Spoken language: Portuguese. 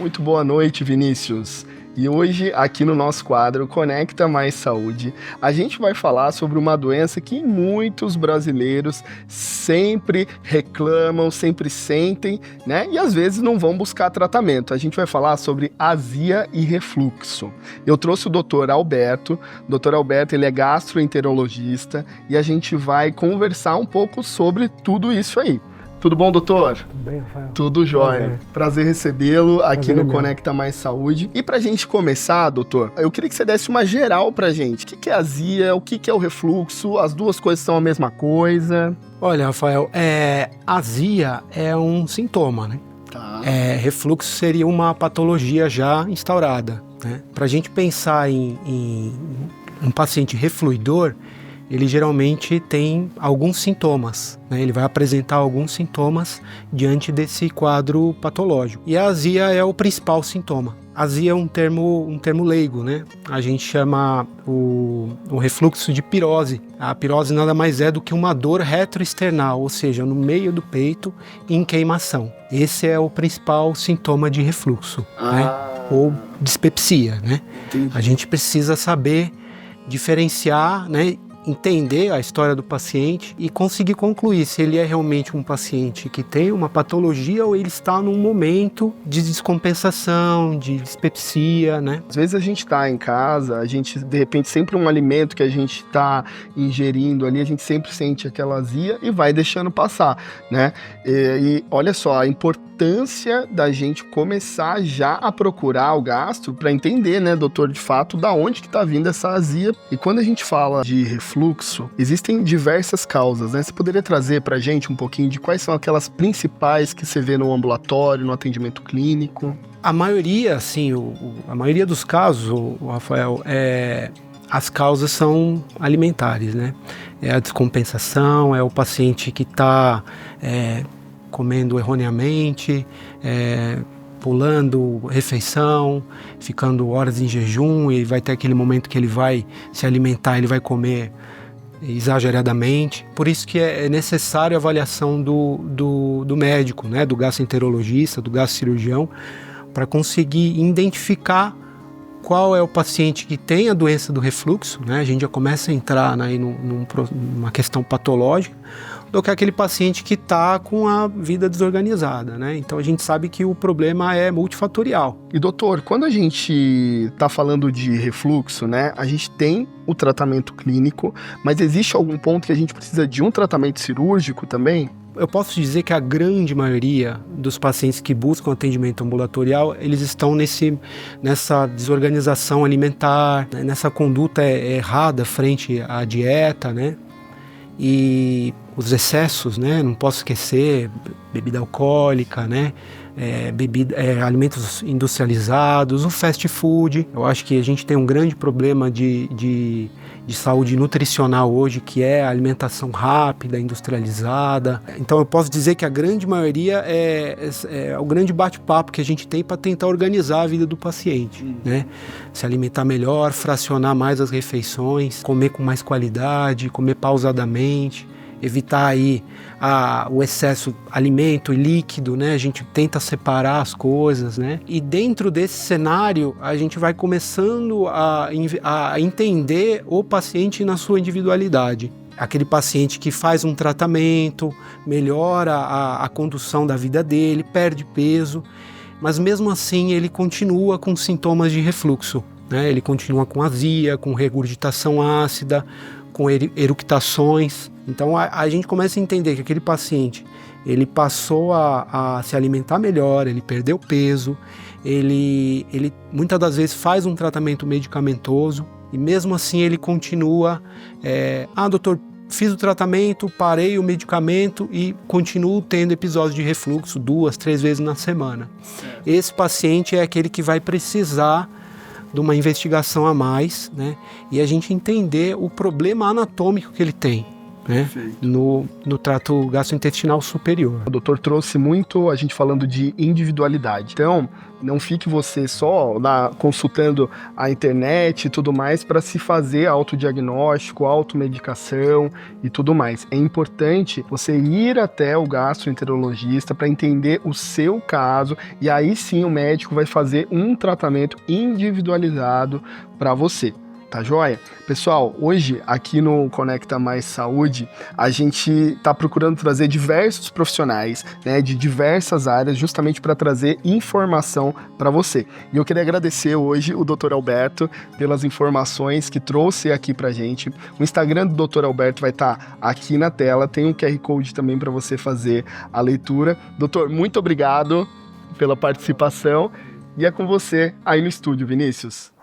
Muito boa noite, Vinícius. E hoje, aqui no nosso quadro Conecta Mais Saúde, a gente vai falar sobre uma doença que muitos brasileiros sempre reclamam, sempre sentem, né? E às vezes não vão buscar tratamento. A gente vai falar sobre azia e refluxo. Eu trouxe o Dr. Alberto. O Dr. Alberto, ele é gastroenterologista e a gente vai conversar um pouco sobre tudo isso aí. Tudo bom, doutor? Tudo bem, Rafael? Tudo jóia. Prazer recebê-lo aqui no Conecta Mais Saúde. E pra gente começar, doutor, eu queria que você desse uma geral pra gente. O que é azia, o que é o refluxo? As duas coisas são a mesma coisa? Olha, Rafael, azia é um sintoma, né? Tá. Refluxo seria uma patologia já instaurada, né? Pra gente pensar em um paciente refluidor, ele geralmente tem alguns sintomas, né? Ele vai apresentar alguns sintomas diante desse quadro patológico. E a azia é o principal sintoma. Azia é um termo leigo, né? A gente chama o refluxo de pirose. A pirose nada mais é do que uma dor retroesternal, ou seja, no meio do peito em queimação. Esse é o principal sintoma de refluxo, né? Ou dispepsia, né? Entendi. A gente precisa saber diferenciar, né? Entender a história do paciente e conseguir concluir se ele é realmente um paciente que tem uma patologia ou ele está num momento de descompensação, de dispepsia, né? Às vezes a gente tá em casa, a gente, de repente, sempre um alimento que a gente tá ingerindo ali, a gente sempre sente aquela azia e vai deixando passar, né? E olha só, a importância da gente começar já a procurar o gastro para entender, né, doutor, de fato, da onde que tá vindo essa azia. E quando a gente fala de refluxo, existem diversas causas, né? Você poderia trazer pra gente um pouquinho de quais são aquelas principais que você vê no ambulatório, no atendimento clínico? A maioria, assim, a maioria dos casos, Rafael, as causas são alimentares, né? É a descompensação, é o paciente que está comendo erroneamente, pulando refeição, ficando horas em jejum, e vai ter aquele momento que ele vai se alimentar, ele vai comer exageradamente. Por isso que é necessário a avaliação do médico, né, do gastroenterologista, do gastrocirurgião, para conseguir identificar qual é o paciente que tem a doença do refluxo, né? A gente já começa a entrar aí numa questão patológica, do que aquele paciente que está com a vida desorganizada, né? Então a gente sabe que o problema é multifatorial. E doutor, quando a gente está falando de refluxo, né, a gente tem o tratamento clínico, mas existe algum ponto que a gente precisa de um tratamento cirúrgico também? Eu posso dizer que a grande maioria dos pacientes que buscam atendimento ambulatorial, eles estão nessa desorganização alimentar, né, nessa conduta errada frente à dieta, né? E os excessos, né? Não posso esquecer, bebida alcoólica, né? Alimentos industrializados, o fast food. Eu acho que a gente tem um grande problema de saúde nutricional hoje, que é a alimentação rápida, industrializada. Então eu posso dizer que a grande maioria é o grande bate-papo que a gente tem para tentar organizar a vida do paciente, né? Se alimentar melhor, fracionar mais as refeições, comer com mais qualidade, comer pausadamente, evitar aí o excesso alimento e líquido, né? A gente tenta separar as coisas, né? E dentro desse cenário, a gente vai começando a entender o paciente na sua individualidade. Aquele paciente que faz um tratamento, melhora a condução da vida dele, perde peso, mas mesmo assim ele continua com sintomas de refluxo, né? Ele continua com azia, com regurgitação ácida, com eructações. Então a gente começa a entender que aquele paciente, ele passou a se alimentar melhor, ele perdeu peso, ele muitas das vezes faz um tratamento medicamentoso e mesmo assim ele continua, doutor, fiz o tratamento, parei o medicamento e continuo tendo episódios de refluxo 2, 3 vezes na semana. Esse paciente é aquele que vai precisar de uma investigação a mais, né? E a gente entender o problema anatômico que ele tem, né, no trato gastrointestinal superior. O doutor trouxe muito a gente falando de individualidade. Então, não fique você só lá consultando a internet e tudo mais para se fazer autodiagnóstico, automedicação e tudo mais. É importante você ir até o gastroenterologista para entender o seu caso e aí sim o médico vai fazer um tratamento individualizado para você. Tá joia? Pessoal, hoje aqui no Conecta Mais Saúde, a gente está procurando trazer diversos profissionais, né, de diversas áreas, justamente para trazer informação para você. E eu queria agradecer hoje o Dr. Alberto pelas informações que trouxe aqui para gente. O Instagram do Dr. Alberto vai estar aqui na tela, tem um QR Code também para você fazer a leitura. Doutor, muito obrigado pela participação e é com você aí no estúdio, Vinícius.